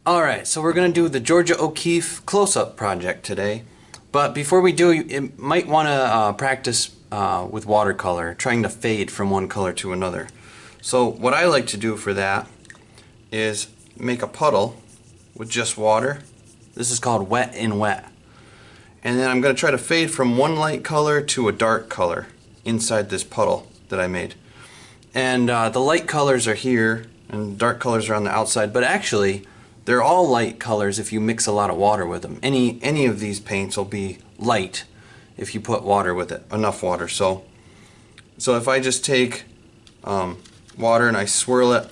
Alright, so we're going to do the Georgia O'Keeffe close-up project today. But before we do, you might want to practice with watercolor, trying to fade from one color to another. So what I like to do for that is make a puddle with just water. This is called wet in wet. And then I'm going to try to fade from one light color to a dark color inside this puddle that I made. And the light colors are here and dark colors are on the outside, but actually they're all light colors if you mix a lot of water with them. Any of these paints will be light if you put water with it, enough water. So if I just take water and I swirl it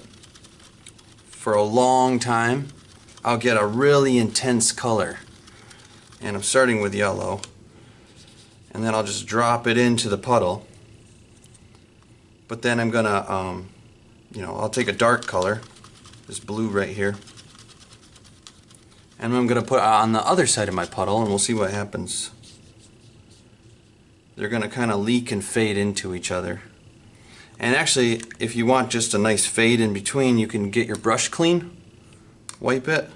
for a long time, I'll get a really intense color. And I'm starting with yellow, and then I'll just drop it into the puddle. But then I'm gonna, I'll take a dark color, this blue right here, and I'm going to put it on the other side of my puddle, and we'll see what happens. They're going to kind of leak and fade into each other. And actually, if you want just a nice fade in between, you can get your brush clean, wipe it,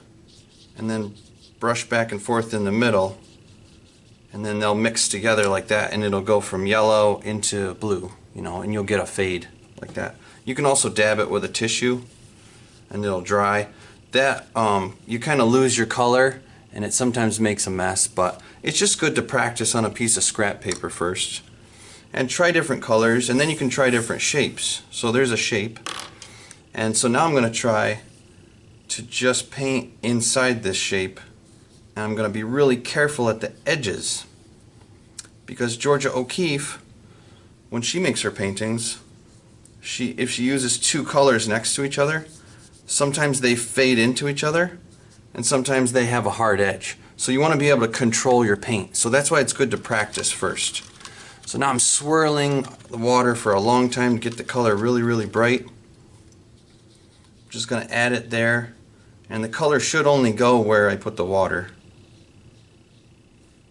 and then brush back and forth in the middle, and then they'll mix together like that, and it'll go from yellow into blue, and you'll get a fade like that. You can also dab it with a tissue, and it'll dry. That you kind of lose your color, and it sometimes makes a mess, but it's just good to practice on a piece of scrap paper first and try different colors, and then you can try different shapes. So there's a shape, and so now I'm going to try to just paint inside this shape, and I'm going to be really careful at the edges, because Georgia O'Keeffe, when she makes her paintings, if she uses two colors next to each other, sometimes they fade into each other, and sometimes they have a hard edge. So you want to be able to control your paint. So that's why it's good to practice first. So now I'm swirling the water for a long time to get the color really, really bright. I'm just going to add it there, and the color should only go where I put the water.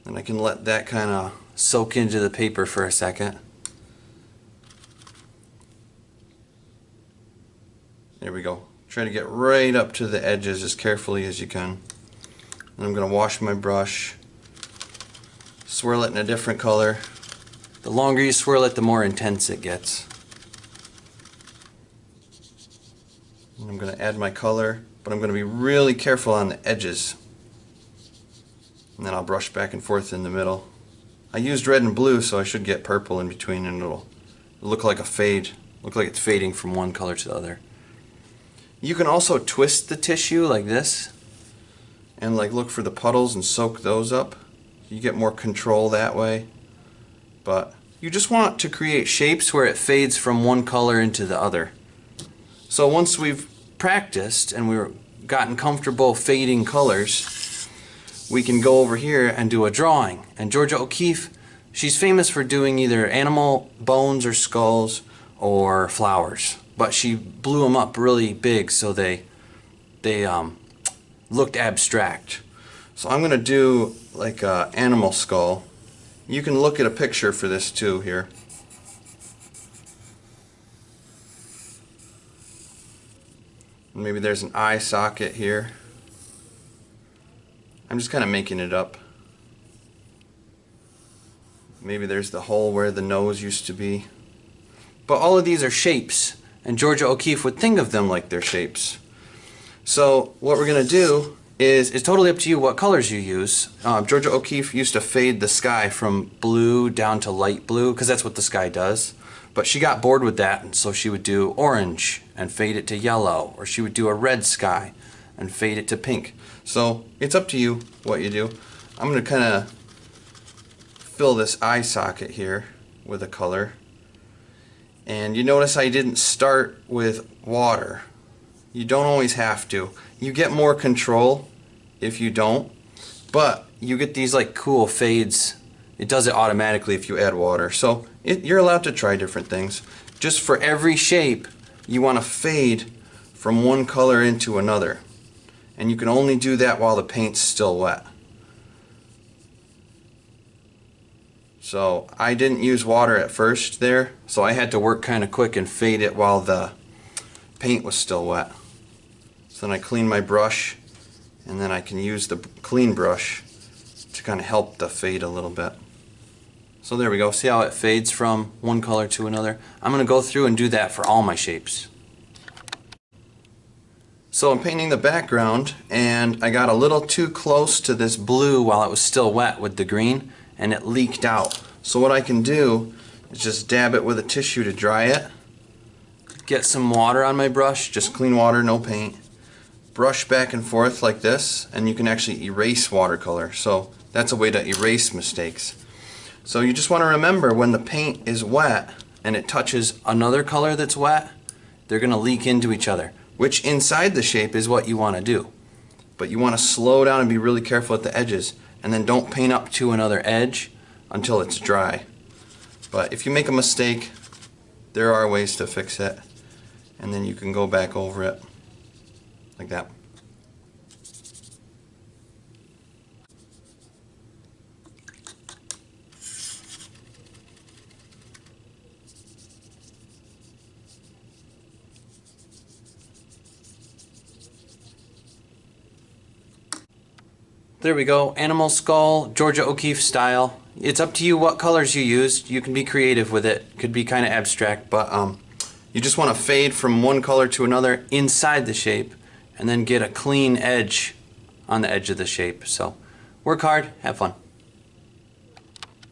And I can let that kind of soak into the paper for a second. There we go. Try to get right up to the edges as carefully as you can. And I'm going to wash my brush, swirl it in a different color. The longer you swirl it, the more intense it gets. And I'm going to add my color, but I'm going to be really careful on the edges. And then I'll brush back and forth in the middle. I used red and blue, so I should get purple in between, and it'll look like a fade. Look like it's fading from one color to the other. You can also twist the tissue like this and look for the puddles and soak those up. You get more control that way. But you just want to create shapes where it fades from one color into the other. So once we've practiced and we've gotten comfortable fading colors, we can go over here and do a drawing. And Georgia O'Keeffe, she's famous for doing either animal bones or skulls or flowers. But she blew them up really big, so they looked abstract. So I'm going to do like an animal skull. You can look at a picture for this too here. Maybe there's an eye socket here. I'm just kind of making it up. Maybe there's the hole where the nose used to be. But all of these are shapes, and Georgia O'Keeffe would think of them like they're shapes. So what we're going to do is, it's totally up to you what colors you use. Georgia O'Keeffe used to fade the sky from blue down to light blue, because that's what the sky does. But she got bored with that, and so she would do orange and fade it to yellow, or she would do a red sky and fade it to pink. So it's up to you what you do. I'm going to kind of fill this eye socket here with a color. And you notice I didn't start with water. You don't always have to. You get more control if you don't, but you get these like cool fades. It does it automatically if you add water. So you're allowed to try different things. Just for every shape, you want to fade from one color into another. And you can only do that while the paint's still wet. So I didn't use water at first there, so I had to work kind of quick and fade it while the paint was still wet. So then I clean my brush and then I can use the clean brush to kind of help the fade a little bit. So there we go. See how it fades from one color to another? I'm going to go through and do that for all my shapes. So I'm painting the background, and I got a little too close to this blue while it was still wet with the green, and it leaked out. So what I can do is just dab it with a tissue to dry it, get some water on my brush, just clean water, no paint, brush back and forth like this, and you can actually erase watercolor. So that's a way to erase mistakes. So you just want to remember, when the paint is wet and it touches another color that's wet, they're going to leak into each other, which inside the shape is what you want to do. But you want to slow down and be really careful at the edges, and then don't paint up to another edge until it's dry. But if you make a mistake, there are ways to fix it, and then you can go back over it like that. There we go, animal skull, Georgia O'Keeffe style. It's up to you what colors you use. You can be creative with it. Could be kind of abstract, but you just want to fade from one color to another inside the shape, and then get a clean edge on the edge of the shape. So work hard, have fun.